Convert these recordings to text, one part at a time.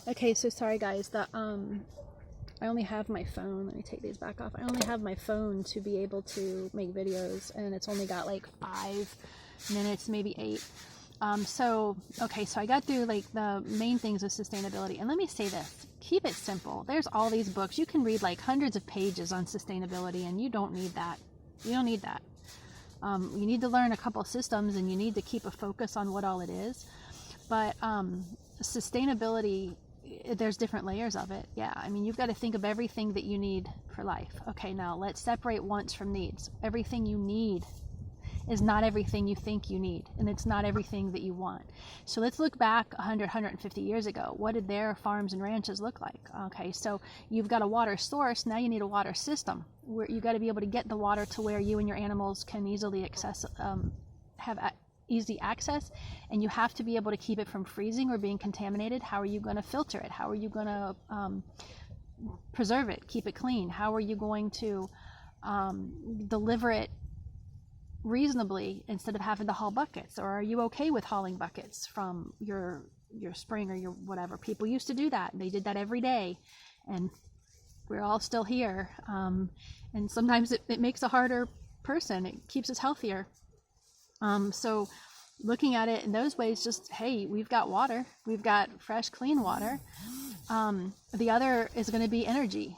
Okay, so sorry guys that I only have my phone. Let me take these back off. I only have my phone to be able to make videos, and it's only got like 5 minutes, maybe 8. So I got through like the main things of sustainability, and let me say this: keep it simple. There's all these books you can read, like hundreds of pages on sustainability, and you don't need that. You don't need that. You need to learn a couple systems, and you need to keep a focus on what all it is. But sustainability, there's different layers of it. Yeah, I mean, you've got to think of everything that you need for life. Okay, now let's separate wants from needs. Everything you need is not everything you think you need, and it's not everything that you want. So let's look back 100, 150 years ago. What did their farms and ranches look like? Okay, so you've got a water source, now you need a water system, where you got to be able to get the water to where you and your animals can easily have easy access, and you have to be able to keep it from freezing or being contaminated. How are you going to filter it? How are you going to preserve it, keep it clean? How are you going to deliver it reasonably instead of having to haul buckets? Or are you okay with hauling buckets from your spring or your whatever? People used to do that, and they did that every day, and we're all still here. And sometimes it makes a harder person. It keeps us healthier. So looking at it in those ways, just, hey, we've got water, we've got fresh, clean water. The other is going to be energy.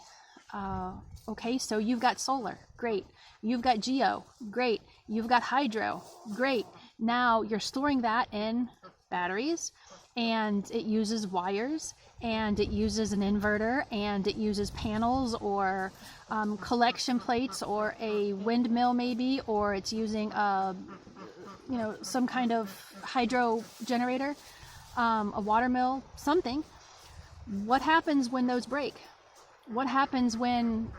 Okay, so you've got solar, great. You've got geo, great. You've got hydro, great. Now you're storing that in batteries, and it uses wires, and it uses an inverter, and it uses panels or collection plates or a windmill maybe, or it's using some kind of hydro generator, a water mill, something. What happens when those break? What happens when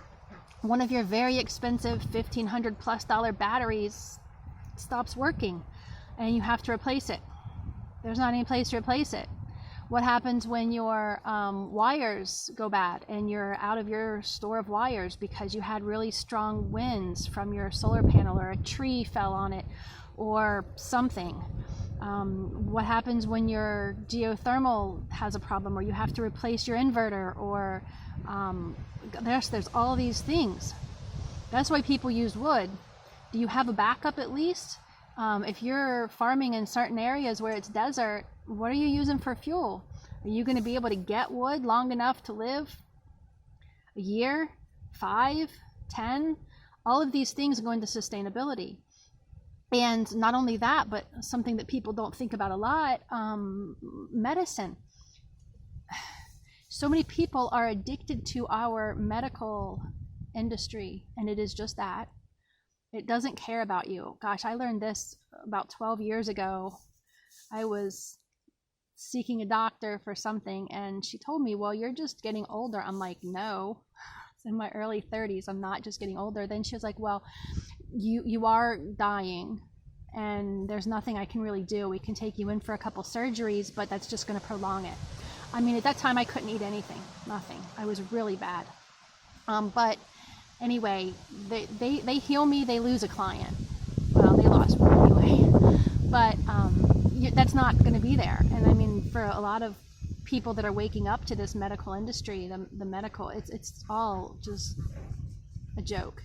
one of your very expensive $1,500+ batteries stops working and you have to replace it? There's not any place to replace it. What happens when your wires go bad and you're out of your store of wires because you had really strong winds from your solar panel, or a tree fell on it, or something? What happens when your geothermal has a problem, or you have to replace your inverter, or there's all these things. That's why people use wood. Do you have a backup at least? If you're farming in certain areas where it's desert, what are you using for fuel? Are you going to be able to get wood long enough to live a year, 5, 10? All of these things go into sustainability. And not only that, but something that people don't think about a lot, medicine. So many people are addicted to our medical industry, and it is just that. It doesn't care about you. Gosh, I learned this about 12 years ago. I was seeking a doctor for something, and she told me, well, you're just getting older. I'm like, no, it's in my early 30s. I'm not just getting older. Then she was like, well, you are dying, and there's nothing I can really do. We can take you in for a couple surgeries, but that's just going to prolong it. I mean, at that time, I couldn't eat anything, nothing. I was really bad. But anyway, they heal me, they lose a client. Well, they lost one anyway. But that's not going to be there. And I mean, for a lot of people that are waking up to this medical industry, the medical, it's all just a joke.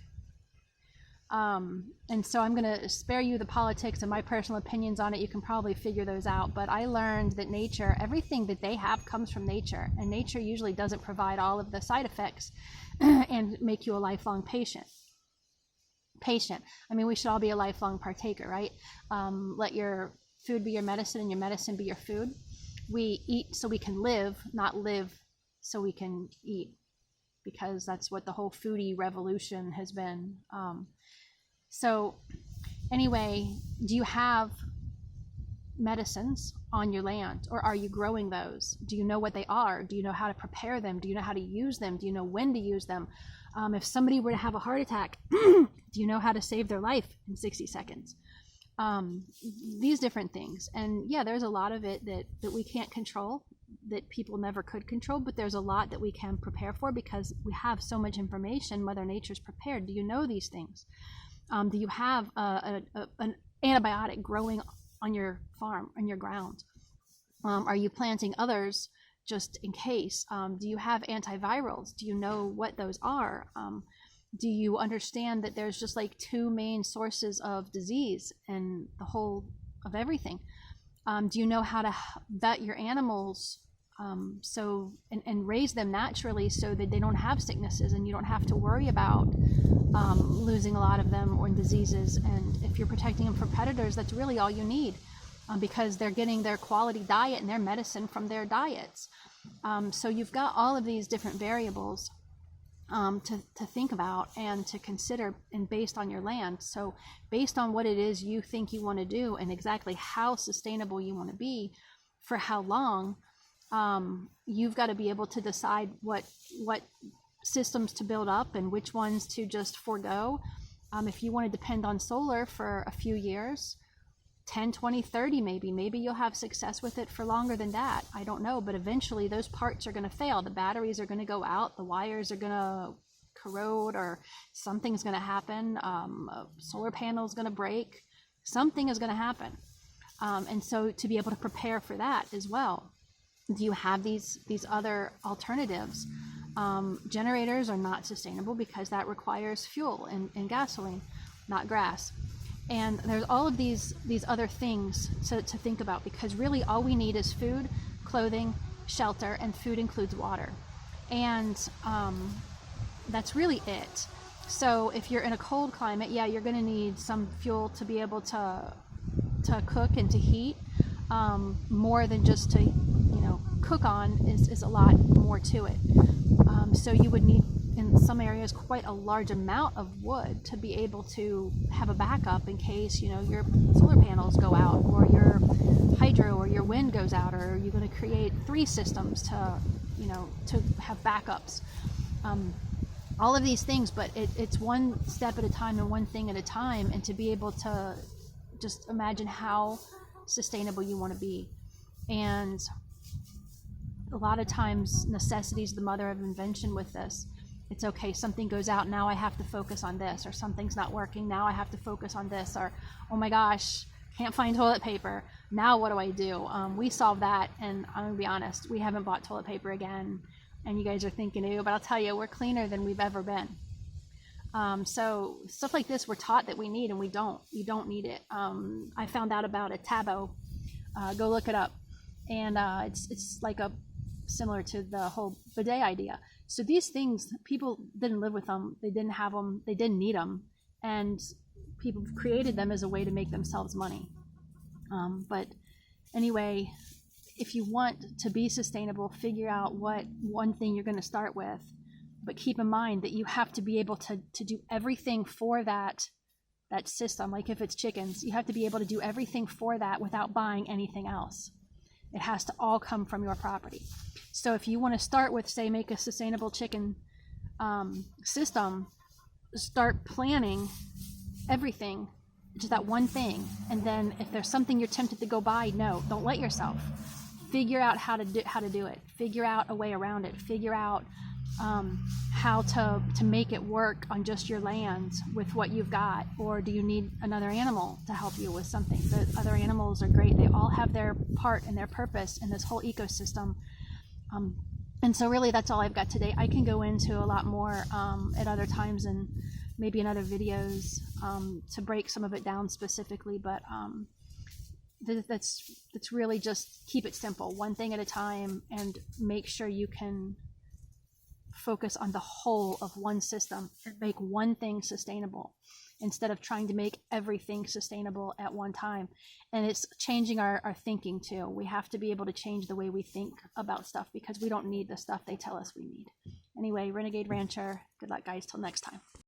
And so I'm going to spare you the politics and my personal opinions on it. You can probably figure those out. But I learned that nature, everything that they have comes from nature. And nature usually doesn't provide all of the side effects and make you a lifelong patient. I mean, we should all be a lifelong partaker, right? Let your food be your medicine and your medicine be your food. We eat so we can live, not live so we can eat, because that's what the whole foodie revolution has been. So anyway, do you have medicines on your land, or are you growing those? Do you know what they are? Do you know how to prepare them? Do you know how to use them? Do you know when to use them? If somebody were to have a heart attack, do you know how to save their life in 60 seconds? These different things. And yeah, there's a lot of it that we can't control, that people never could control, but there's a lot that we can prepare for because we have so much information. Mother Nature's prepared. Do you know these things? Do you have an antibiotic growing on your farm, on your ground? Are you planting others just in case? Do you have antivirals? Do you know what those are? Do you understand that there's just like 2 main sources of disease and the whole of everything? Do you know how to vet your animals and raise them naturally so that they don't have sicknesses and you don't have to worry about losing a lot of them or diseases? And if you're protecting them from predators, that's really all you need, because they're getting their quality diet and their medicine from their diets. So you've got all of these different variables to think about and to consider, and based on your land. So based on what it is you think you want to do and exactly how sustainable you want to be for how long, you've got to be able to decide what systems to build up and which ones to just forego. If you want to depend on solar for a few years, 10, 20, 30 maybe you'll have success with it for longer than that. I don't know, but eventually those parts are going to fail. The batteries are going to go out, the wires are going to corrode, or something's going to happen. A solar panel is going to break. Something is going to happen. And so to be able to prepare for that as well. Do you have these other alternatives? Generators are not sustainable because that requires fuel and gasoline, not grass. And there's all of these other things to think about, because really all we need is food, clothing, shelter, and food includes water. And that's really it. So if you're in a cold climate, yeah, you're going to need some fuel to be able to cook and to heat. More than just to cook on is a lot more to it. So you would need, in some areas, quite a large amount of wood to be able to have a backup in case your solar panels go out, or your hydro or your wind goes out, or you're going to create 3 systems to have backups. All of these things, but it's one step at a time and one thing at a time, and to be able to just imagine how sustainable you want to be. And a lot of times necessity is the mother of invention with this. It's okay, something goes out, now I have to focus on this, or something's not working, now I have to focus on this, or oh my gosh, can't find toilet paper, now what do I do? We solved that, and I'm gonna be honest, we haven't bought toilet paper again, and you guys are thinking, ew, but I'll tell you, we're cleaner than we've ever been. So stuff like this we're taught that we need, and we don't need it. I found out about a Tabo, go look it up, and it's like similar to the whole bidet idea. So these things, people didn't live with them, they didn't have them, they didn't need them, and people created them as a way to make themselves money. But anyway, if you want to be sustainable, figure out what one thing you're going to start with, but keep in mind that you have to be able to do everything for that system. Like if it's chickens, you have to be able to do everything for that without buying anything else. It has to all come from your property. So if you want to start with, say, make a sustainable chicken system, start planning everything, just that one thing. And then if there's something you're tempted to go buy, no, don't let yourself. Figure out how to do it. Figure out a way around it. Figure out how to make it work on just your land with what you've got. Or do you need another animal to help you with something? The other animals are great. They all have their part and their purpose in this whole ecosystem. And so really that's all I've got today. I can go into a lot more at other times and maybe in other videos to break some of it down specifically, but that's really just keep it simple, one thing at a time, and make sure you can focus on the whole of one system and make one thing sustainable instead of trying to make everything sustainable at one time. And it's changing our thinking too. We have to be able to change the way we think about stuff, because we don't need the stuff they tell us we need. Anyway, Renegade Rancher, good luck guys, till next time.